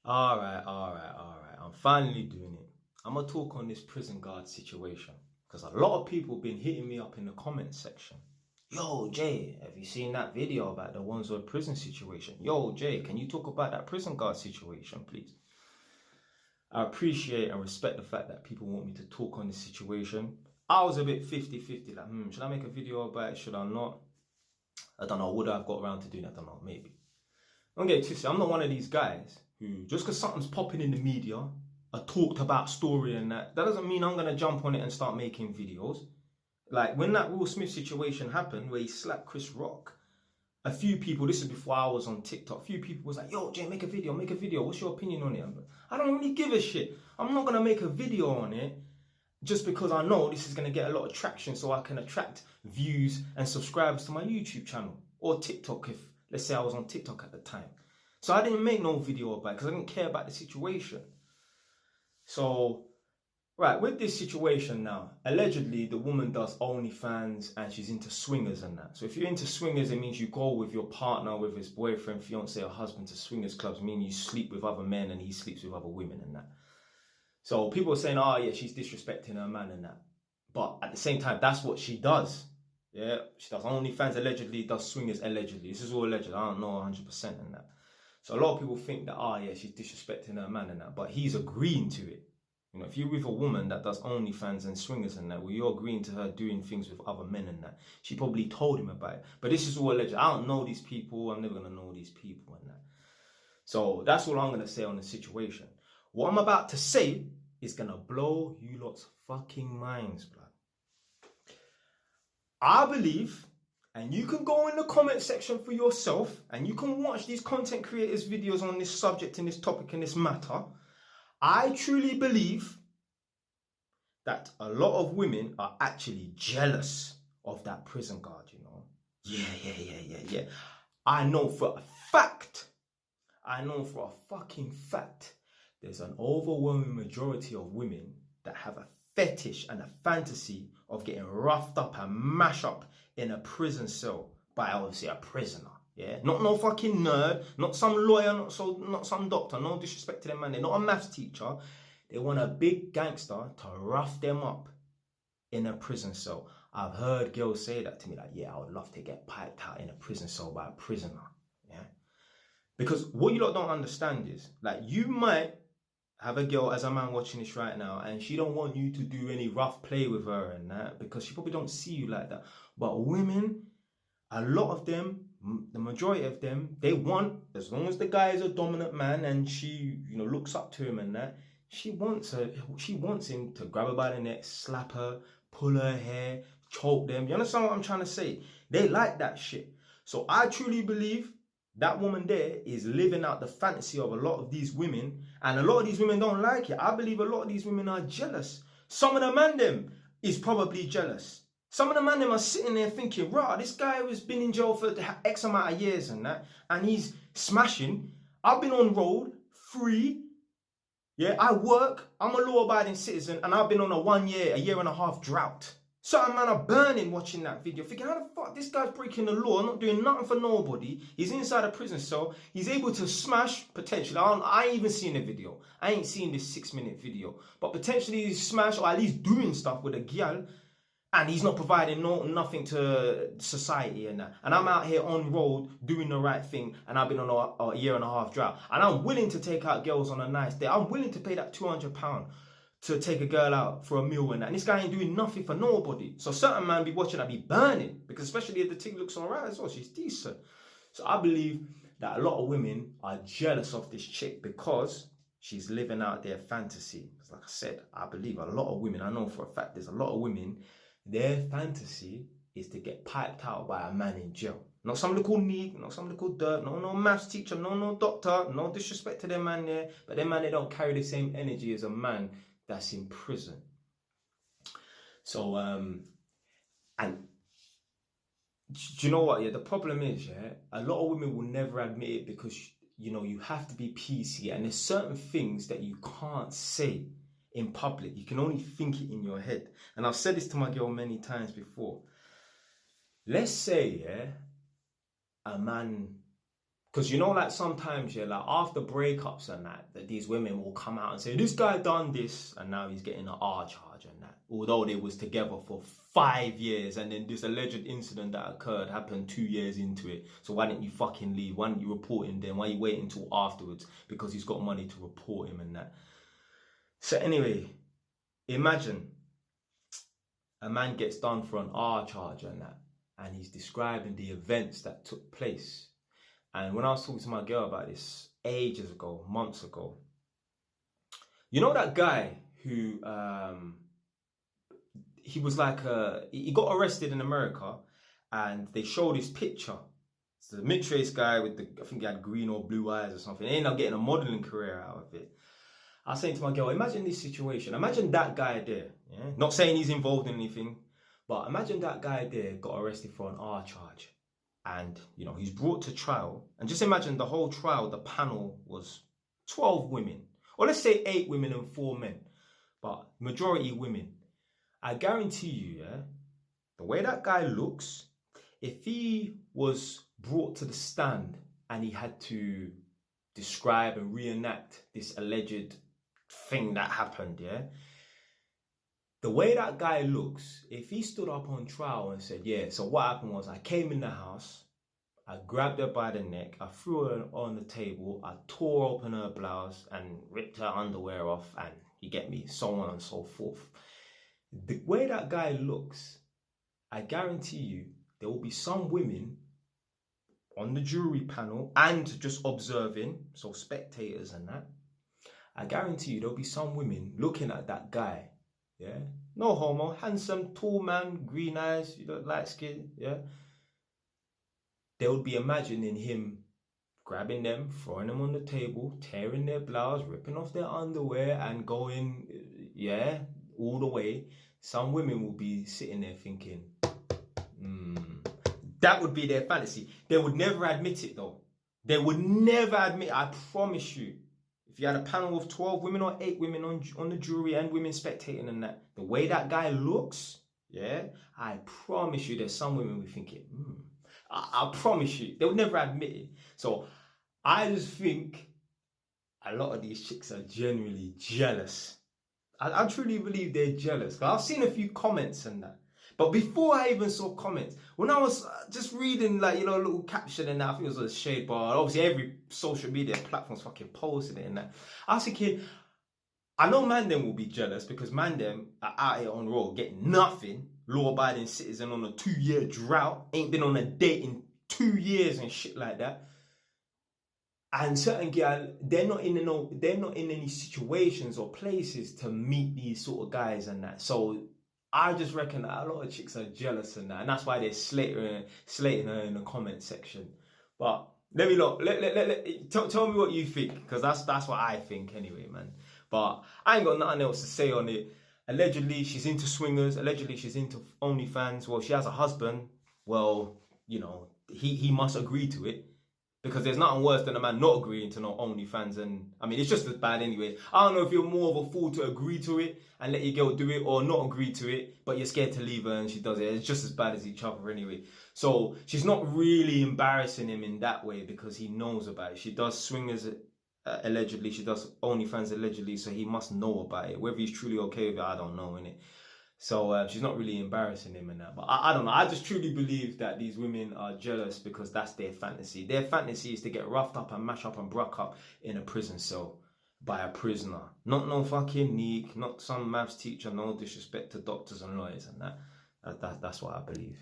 All right. I'm finally doing it. I'm gonna talk on this prison guard situation because a lot of people been hitting me up in the comments section. Yo, Jay, have you seen that video about the Wandsworth prison situation? Yo, Jay, can you talk about that prison guard situation, please? I appreciate and respect the fact that people want me to talk on this situation. I was a bit 50-50, like, should I make a video about it? Should I not? I don't know. Would I have got around to doing it? I don't know. Maybe. Don't get it twisted. I'm not one of these guys who, just because something's popping in the media, a talked about story and that doesn't mean I'm going to jump on it and start making videos. Like when that Will Smith situation happened where he slapped Chris Rock, a few people, this is before I was on TikTok, a few people was like, yo, Jay, make a video. What's your opinion on it? I don't really give a shit. I'm not going to make a video on it just because I know this is going to get a lot of traction so I can attract views and subscribers to my YouTube channel or TikTok if, let's say I was on TikTok at the time. So I didn't make no video about it because I didn't care about the situation. So, right, with this situation now, allegedly the woman does OnlyFans and she's into swingers and that. So if you're into swingers, it means you go with your partner, with his boyfriend, fiance or husband to swingers clubs, meaning you sleep with other men and he sleeps with other women and that. So people are saying, oh yeah, she's disrespecting her man and that. But at the same time, that's what she does. Yeah, she does OnlyFans allegedly, does swingers allegedly. This is all alleged. I don't know 100% and that. So a lot of people think that, oh yeah, she's disrespecting her man and that. But he's agreeing to it. You know, if you're with a woman that does OnlyFans and swingers and that, well, you're agreeing to her doing things with other men and that. She probably told him about it. But this is all alleged. I don't know these people. I'm never going to know these people and that. So that's all I'm going to say on the situation. What I'm about to say is going to blow you lot's fucking minds, blood. I believe, and you can go in the comment section for yourself, and you can watch these content creators' videos on this subject and this topic and this matter. I truly believe that a lot of women are actually jealous of that prison guard, you know. Yeah. I know for a fact, there's an overwhelming majority of women that have a fetish and a fantasy of getting roughed up and mashed up in a prison cell by obviously a prisoner. Yeah, not no fucking nerd, not some lawyer, not some doctor. No disrespect to them, man. They're not a maths teacher. They want a big gangster to rough them up in a prison cell. I've heard girls say that to me, like, yeah, I would love to get piped out in a prison cell by a prisoner. Yeah, because what you lot don't understand is, like, you might have a girl as a man watching this right now and she don't want you to do any rough play with her and that because she probably don't see you like that. But women, a lot of them, the majority of them, they want, as long as the guy is a dominant man and she, you know, looks up to him and that, she wants him to grab her by the neck, slap her, pull her hair, choke them. You understand what I'm trying to say? They like that shit. So I truly believe that woman there is living out the fantasy of a lot of these women, and a lot of these women don't like it. I believe a lot of these women are jealous. Some of the man them is probably jealous. Some of the man them are sitting there thinking, rah, this guy has been in jail for X amount of years and that, and he's smashing. I've been on road, free. Yeah, I work. I'm a law-abiding citizen, and I've been on a year and a half drought. Certain man are burning watching that video, thinking, how the fuck this guy's breaking the law, not doing nothing for nobody. He's inside a prison cell. He's able to smash, potentially. I ain't even seen the video. I ain't seen this 6-minute video. But potentially he's smash or at least doing stuff with a gyal. And he's not providing nothing to society and that. And I'm out here on road doing the right thing. And I've been on a year and a half drought. And I'm willing to take out girls on a nice day. I'm willing to pay that £200 to take a girl out for a meal and that. And this guy ain't doing nothing for nobody. So certain man be watching that be burning. Because especially if the thing looks alright as well. She's decent. So I believe that a lot of women are jealous of this chick because she's living out their fantasy. Because like I said, I believe a lot of women, I know for a fact there's a lot of women, their fantasy is to get piped out by a man in jail. Not some little neat, not some little dirt, no maths teacher, no doctor, no disrespect to them man there. But them man, they don't carry the same energy as a man that's in prison. So, and do you know what? Yeah, the problem is, yeah, a lot of women will never admit it because, you know, you have to be PC and there's certain things that you can't say in public. You can only think it in your head. And I've said this to my girl many times before. Let's say, yeah, a man Because you know, like sometimes, yeah, like after breakups and that these women will come out and say, this guy done this, and now he's getting an R charge and that. Although they was together for 5 years, and then this alleged incident that occurred happened 2 years into it. So why didn't you fucking leave? Why didn't you report him then? Why are you waiting until afterwards? Because he's got money to report him and that. So anyway, imagine a man gets done for an R charge and that, and he's describing the events that took place. And when I was talking to my girl about this ages ago, months ago, you know that guy who he was like he got arrested in America, and they showed his picture. It's the mid-race guy with I think he had green or blue eyes or something. He ended up getting a modeling career out of it. I was saying to my girl, imagine this situation. Imagine that guy there. Yeah? Not saying he's involved in anything, but imagine that guy there got arrested for an R charge. And, you know, he's brought to trial. And just imagine the whole trial, the panel was 12 women. Or let's say 8 women and 4 men. But majority women. I guarantee you, yeah, the way that guy looks, if he was brought to the stand and he had to describe and reenact this alleged thing that happened, yeah, the way that guy looks, if he stood up on trial and said, yeah, so what happened was I came in the house, I grabbed her by the neck, I threw her on the table, I tore open her blouse and ripped her underwear off, and you get me, so on and so forth. The way that guy looks, I guarantee you, there will be some women on the jury panel and just observing, so spectators and that. I guarantee you, there'll be some women looking at that guy. Yeah, no homo, handsome, tall man, green eyes, you know, light skin, yeah. They would be imagining him grabbing them, throwing them on the table, tearing their blouse, ripping off their underwear, and going, yeah, all the way. Some women will be sitting there thinking, that would be their fantasy. They would never admit it though. They would never admit it, I promise you. If you had a panel of 12 women or 8 women on the jury and women spectating and that, the way that guy looks, yeah, I promise you there's some women who thinking, I promise you, they would never admit it. So I just think a lot of these chicks are genuinely jealous. I truly believe they're jealous. I've seen a few comments and that. But before I even saw comments, when I was just reading, like, you know, a little caption and that, I think it was a shade bar. Obviously, every social media platform's fucking posting it and that. I was thinking, I know man them will be jealous because man them are out here on road getting nothing. Law-abiding citizen on a 2-year drought, ain't been on a date in 2 years and shit like that. And certain girls, they're not in any situations or places to meet these sort of guys and that. So I just reckon that a lot of chicks are jealous and that, and that's why they're slating her in the comment section. But let me look. Tell me what you think, because that's what I think anyway, man. But I ain't got nothing else to say on it. Allegedly, she's into swingers. Allegedly, she's into OnlyFans. Well, she has a husband. Well, you know, he must agree to it. Because there's nothing worse than a man not agreeing to no OnlyFans. And I mean, it's just as bad anyway. I don't know if you're more of a fool to agree to it and let your girl do it, or not agree to it, but you're scared to leave her and she does it. It's just as bad as each other anyway. So she's not really embarrassing him in that way because he knows about it. She does swingers allegedly. She does OnlyFans allegedly. So he must know about it. Whether he's truly okay with it, I don't know, innit? So she's not really embarrassing him in that. But I don't know. I just truly believe that these women are jealous because that's their fantasy. Their fantasy is to get roughed up and mashed up and broke up in a prison cell by a prisoner. Not no fucking neek, not some maths teacher, no disrespect to doctors and lawyers and that. That's what I believe.